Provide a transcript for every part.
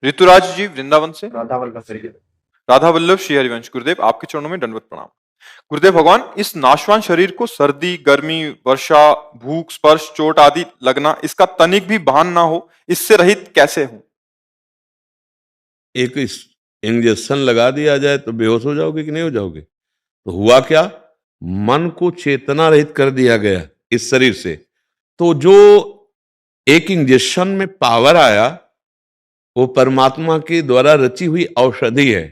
ऋतुराज जी वृंदावन से। राधा वल्लभ श्री राधा वल्लभ श्री हरिवंश। गुरुदेव आपके चरणों में दंडवत प्रणाम। गुरुदेव भगवान, इस नाशवान शरीर को सर्दी, गर्मी, वर्षा, भूख, स्पर्श, चोट आदि लगना, इसका तनिक भी भान ना हो, इससे रहित कैसे हूं? एक इंजेक्शन लगा दिया जाए तो बेहोश हो जाओगे कि नहीं हो जाओगे? तो हुआ क्या? मन को चेतना रहित कर दिया गया इस शरीर से। तो जो एक इंजेक्शन में पावर आया, वो परमात्मा के द्वारा रची हुई औषधि है।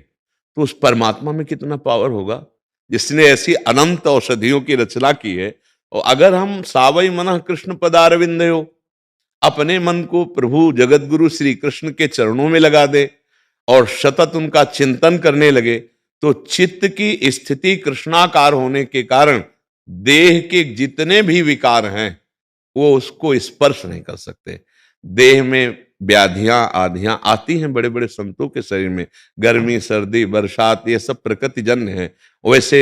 तो उस परमात्मा में कितना पावर होगा जिसने ऐसी अनंत औषधियों की रचना की है। और अगर हम सावई मनः कृष्ण पदारविंदयो, अपने मन को प्रभु जगत गुरु श्री कृष्ण के चरणों में लगा दे और सतत उनका चिंतन करने लगे, तो चित्त की स्थिति कृष्णाकार होने के कारण देह के जितने भी विकार हैं वो उसको स्पर्श नहीं कर सकते। देह में व्याधियां आधियां आती हैं बड़े बड़े संतों के शरीर में, गर्मी, सर्दी, बरसात, ये सब प्रकृति जन्य है। वैसे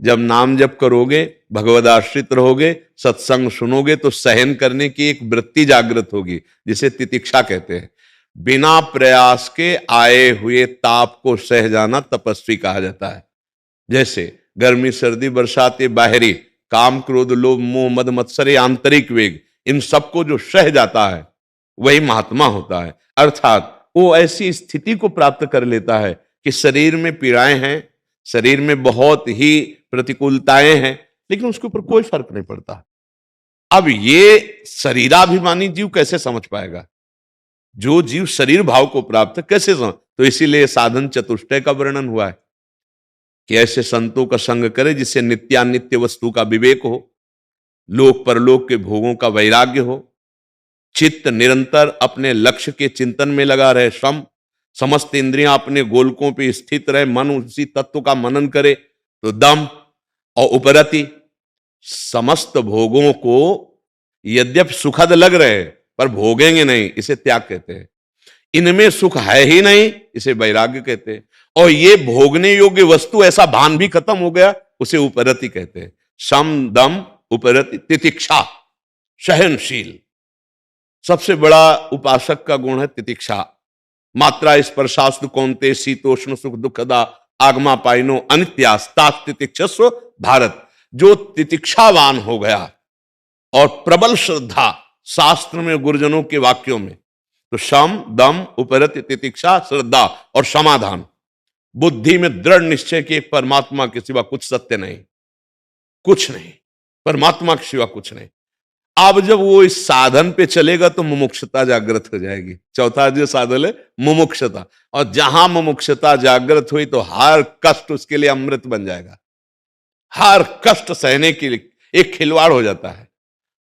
जब नाम जप करोगे, भगवदाश्रित रहोगे, सत्संग सुनोगे, तो सहन करने की एक वृत्ति जागृत होगी, जिसे तितिक्षा कहते हैं। बिना प्रयास के आए हुए ताप को सह जाना तपस्वी कहा जाता है। जैसे गर्मी, सर्दी, बरसात, ये बाहरी काम, क्रोध, लोभ, मोह, मद, मत्सर, ये आंतरिक वेग, इन सबको जो सह जाता है वही महात्मा होता है। अर्थात वो ऐसी स्थिति को प्राप्त कर लेता है कि शरीर में पीड़ाएं हैं, शरीर में बहुत ही प्रतिकूलताएं हैं, लेकिन उसके ऊपर कोई फर्क नहीं पड़ता। अब ये शरीराभिमानी जीव कैसे समझ पाएगा? जो जीव शरीर भाव को प्राप्त कैसे समझ? तो इसीलिए साधन चतुष्टय का वर्णन हुआ है कि ऐसे संतों का संग करे जिससे नित्यानित्य वस्तु का विवेक हो, लोक परलोक के भोगों का वैराग्य हो, चित्त निरंतर अपने लक्ष्य के चिंतन में लगा रहे, समस्त इंद्रियां अपने गोलकों पे स्थित रहे, मन उसी तत्व का मनन करे, तो दम और उपरति, समस्त भोगों को यद्यपि सुखद लग रहे पर भोगेंगे नहीं, इसे त्याग कहते हैं। इनमें सुख है ही नहीं, इसे वैराग्य कहते हैं। और ये भोगने योग्य वस्तु ऐसा भान भी खत्म हो गया, उसे उपरति कहते हैं। सम दम उपरति, तितिक्षा, सहनशील। सबसे बड़ा उपासक का गुण है तितिक्षा। मात्रा स्पर्शास्तु कौन्ते शीतोष्ण सुख दुखदा आगमा पाइनो अनित्यास्तात् तितिक्षस्व भारत। जो तितिक्षावान हो गया और प्रबल श्रद्धा शास्त्र में, गुरुजनों के वाक्यों में, तो शम दम उपरति तितिक्षा, श्रद्धा और समाधान, बुद्धि में दृढ़ निश्चय कि परमात्मा के सिवा कुछ सत्य नहीं, कुछ नहीं, परमात्मा के सिवा कुछ नहीं। अब जब वो इस साधन पे चलेगा तो मुमुक्षता जागृत हो जाएगी। चौथा जो साधन है मुमुक्षता, और जहां मुमुक्षता जागृत हुई तो हर कष्ट उसके लिए अमृत बन जाएगा। हर कष्ट सहने के लिए एक खिलवाड़ हो जाता है।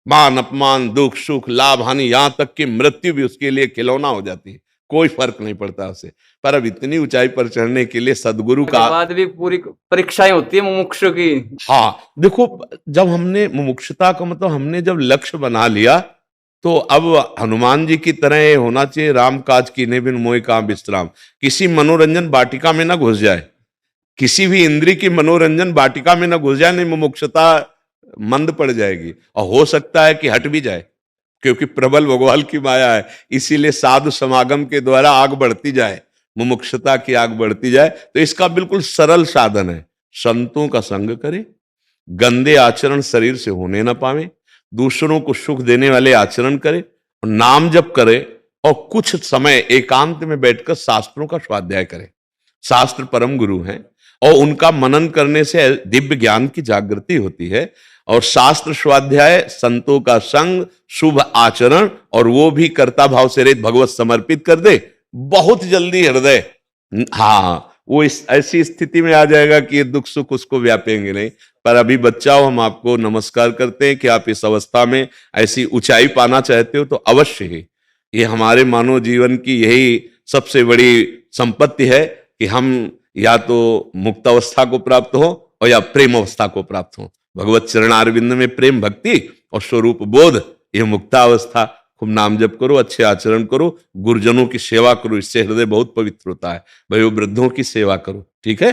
मान अपमान, दुख सुख, लाभ हानि, यहां तक कि मृत्यु भी उसके लिए खिलौना हो जाती है, कोई फर्क नहीं पड़ता उसे। पर अब इतनी ऊंचाई पर चढ़ने के लिए सदगुरु का बाद भी पूरी परीक्षाएं होती है मुमुक्षु की। हाँ, देखो, जब हमने मुमुक्षुता का मतलब हमने जब लक्ष्य बना लिया, तो अब हनुमान जी की तरह ये होना चाहिए, राम काज कीन्हे बिन मोहि काम विश्राम। किसी मनोरंजन वाटिका में ना घुस जाए, किसी भी इंद्री की मनोरंजन वाटिका में ना घुस जाए, नहीं मुमुक्षुता मंद पड़ जाएगी। और हो सकता है कि हट भी जाए, क्योंकि प्रबल भगवान की माया है। इसीलिए साधु समागम के द्वारा आग बढ़ती जाए, मुमुक्षुता की आग बढ़ती जाए। तो इसका बिल्कुल सरल साधन है, संतों का संग करे, गंदे आचरण शरीर से होने ना पावे, दूसरों को सुख देने वाले आचरण करे, और नाम जप करे, और कुछ समय एकांत में बैठकर शास्त्रों का स्वाध्याय करे। शास्त्र परम गुरु हैं और उनका मनन करने से दिव्य ज्ञान की जागृति होती है। और शास्त्र स्वाध्याय, संतों का संग, शुभ आचरण, और वो भी कर्ता भाव से रहित भगवत समर्पित कर दे, बहुत जल्दी हृदय, हाँ, वो इस ऐसी स्थिति में आ जाएगा कि ये दुख सुख उसको व्यापेंगे नहीं। पर अभी बच्चा हो, हम आपको नमस्कार करते हैं कि आप इस अवस्था में ऐसी ऊंचाई पाना चाहते हो तो अवश्य ही, ये हमारे मानव जीवन की यही सबसे बड़ी संपत्ति है कि हम या तो मुक्त अवस्था को प्राप्त हो और या प्रेम अवस्था को प्राप्त हो। भगवत चरणारविंद में प्रेम भक्ति और स्वरूप बोध, यह मुक्तावस्था। खूब नाम जप करो, अच्छे आचरण करो, गुरुजनों की सेवा करो, इससे हृदय बहुत पवित्र होता है। भाई, वृद्धों की सेवा करो, ठीक है।